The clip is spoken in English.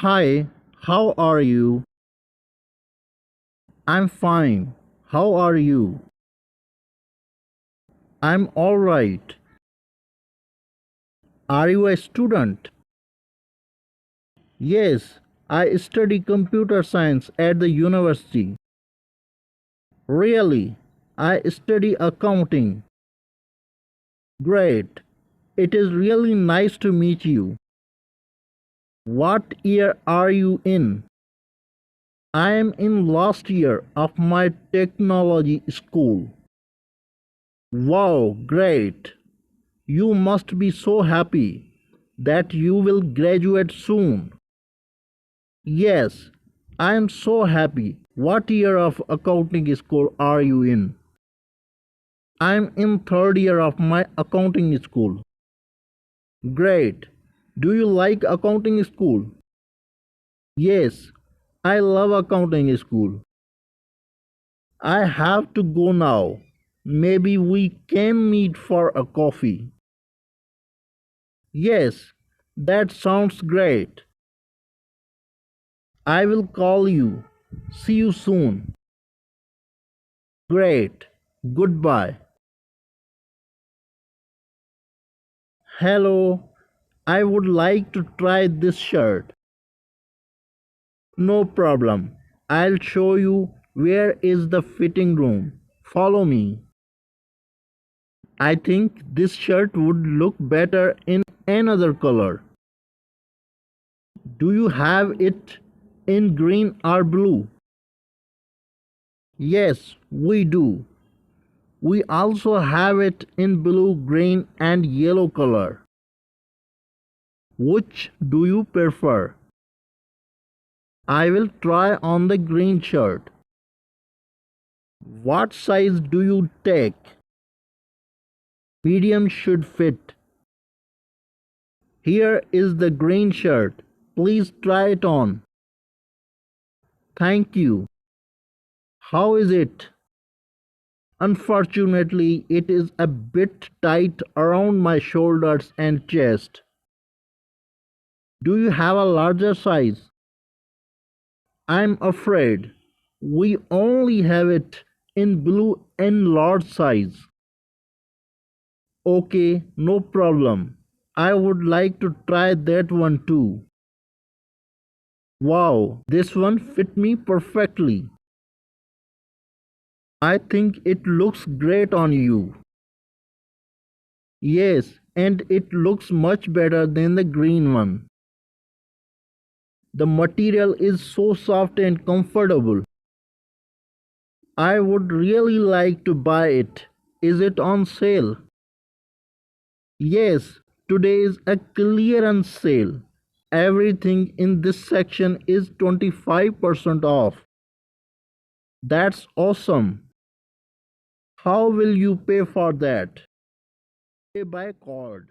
Hi, how are you? I'm fine. How are you? I'm alright. Are you a student? Yes, I study computer science at the university. Really? I study accounting. Great. It is really nice to meet you. What year are you in? I am in last year of my technology school. Wow, great. You must be so happy that you will graduate soon. Yes, I am so happy. What year of accounting school are you in? I am in third year of my accounting school. Great. Do you like accounting school? Yes, I love accounting school. I have to go now. Maybe we can meet for a coffee. Yes, that sounds great. I will call you. See you soon. Great. Goodbye. Hello. I would like to try this shirt. No problem. I'll show you where is the fitting room. Follow me. I think this shirt would look better in another color. Do you have it in green or blue? Yes, we do. We also have it in blue, green, and yellow color. Which do you prefer? I will try on the green shirt. What size do you take? Medium should fit. Here is the green shirt. Please try it on. Thank you. How is it? Unfortunately, it is a bit tight around my shoulders and chest. Do you have a larger size? I'm afraid we only have it in blue and large size. Okay, no problem. I would like to try that one too. Wow, this one fit me perfectly. I think it looks great on you. Yes, and it looks much better than the green one. The material is so soft and comfortable. I would really like to buy it. Is it on sale? Yes, today is a clearance sale. Everything in this section is 25% off. That's awesome. How will you pay for that? Pay by card.